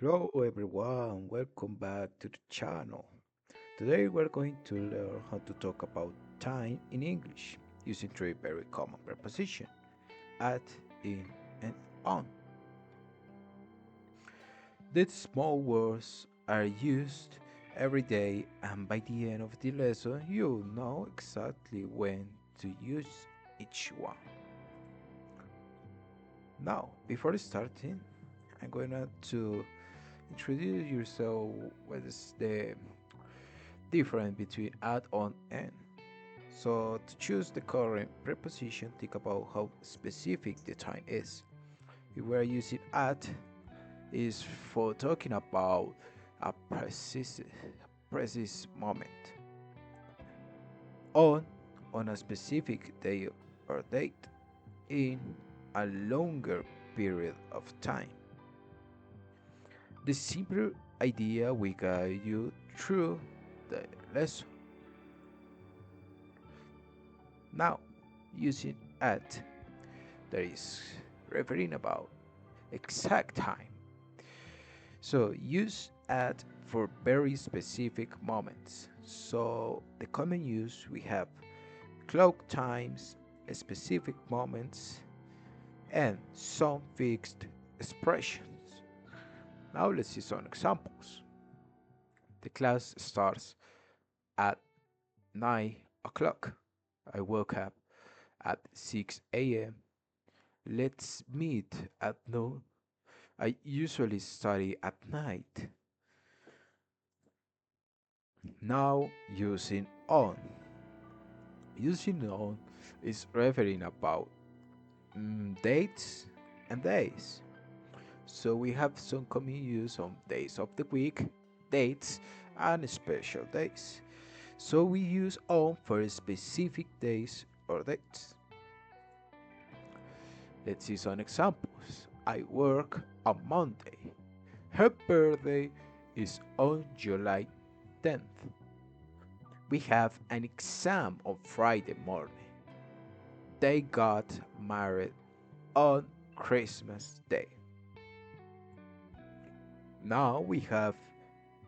Hello everyone, welcome back to the channel. Today we're going to learn how to talk about time in English using three very common prepositions: at, in, and on. These small words are used every day, and by the end of the lesson you'll know exactly when to use each one. Now, before starting, I'm going to introduce yourself what is the difference between at, on, and. So to choose the current preposition, think about how specific the time is. If we are using at, is for talking about a precise moment. On, on a specific day or date, in a longer period of time. The simple idea we guide you through the lesson. Now, using at, that is referring about exact time. So use at for very specific moments. So the common use we have clock times, specific moments, and some fixed expressions. Now let's see some examples. The class starts at 9 o'clock. I woke up at 6 a.m. Let's meet at noon. I usually study at night. Now using on. Using on is referring about dates and days. So we have some common use on days of the week, dates, and special days. So we use on for specific days or dates. Let's see some examples. I work on Monday. Her birthday is on July 10th. We have an exam on Friday morning. They got married on Christmas Day. Now we have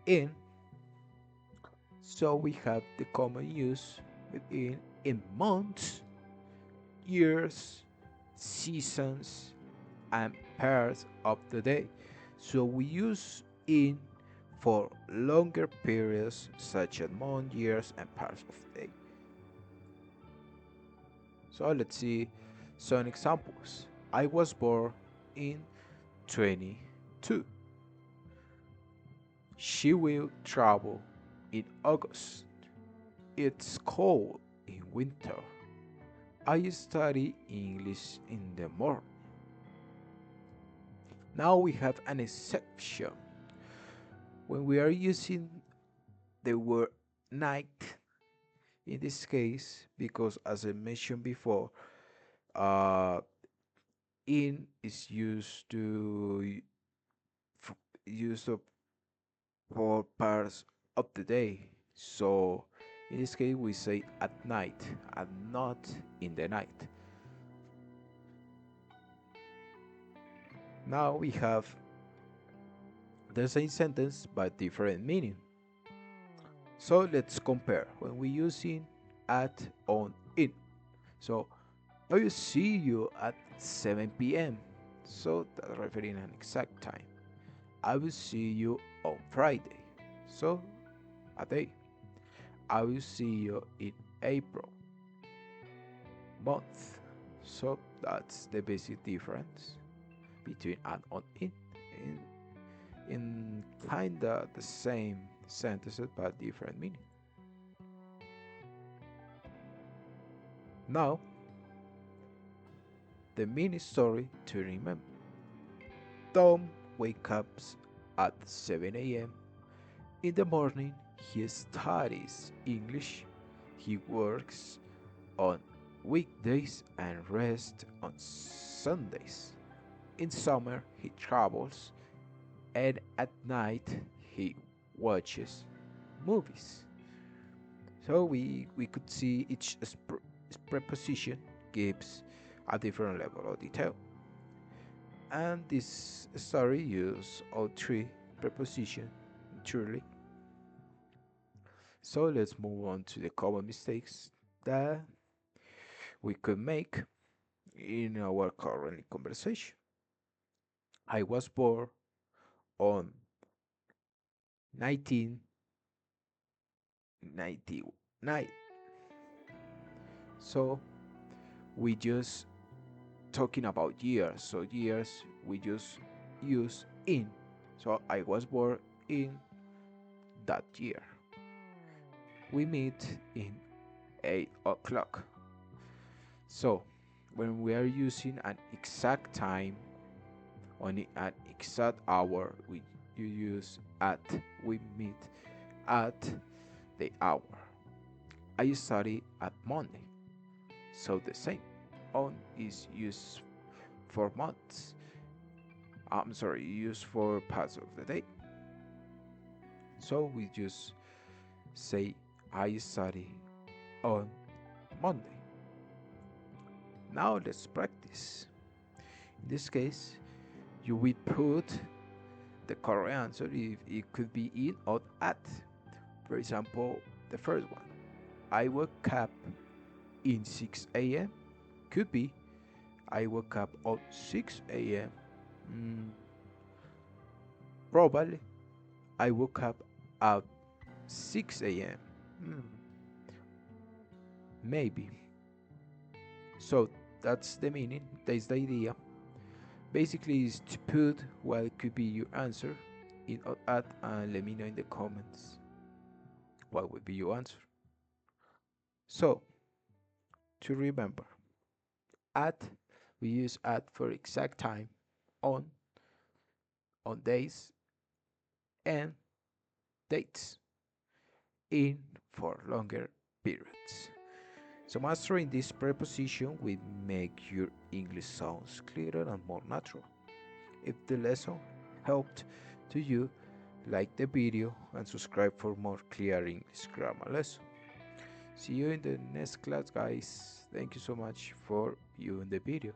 in, so we have the common use within in months, years, seasons, and parts of the day. So we use in for longer periods such as months, years, and parts of the day. So let's see some examples. I was born in 22. She will travel in August. It's cold in winter. I study English in the morning. Now we have an exception. When we are using the word night, in this case, because as I mentioned before, uh, in is used to use of for parts of the day. So in this case, we say at night and not in the night. Now we have the same sentence but different meaning. So let's compare when we using at, on, in. So I will see you at 7 p.m. So that's referring an exact time. I will see you on Friday. So a day. I will see you in April month. So that's the basic difference between and on in in kinda the same sentences but different meaning. Now the mini story to remember. Tom wakes up at 7 a.m. In the morning he studies English. He works on weekdays and rests on Sundays. In summer he travels, and at night he watches movies. So we could see each preposition gives a different level of detail. And this story use all three prepositions truly. So let's move on to the common mistakes that we could make in our current conversation. I was born on 1999. So we just talking about years. So years we just use in. So I was born in that year. We meet in 8 o'clock. So when we are using an exact time on an exact hour, we you use at. We meet at the hour. I study at Monday. So the same. On is used for months. I'm sorry, used for parts of the day. So we just say I study on Monday. Now let's practice. In this case, you will put the correct answer if it could be in or at. For example, the first one. I woke up in 6 a.m. Could be I woke up at 6 a.m. Mm, Probably I woke up at 6 a.m. Mm, Maybe. So that's the meaning, that's the idea. Basically, is to put what could be your answer in or at and let me know in the comments what would be your answer. So, to remember, at, we use at for exact time, on, on days, and dates, in for longer periods. So mastering this preposition will make your English sounds clearer and more natural. If the lesson helped to you, like the video and subscribe for more clear English grammar lessons. See you in the next class, guys. Thank you so much for viewing the video.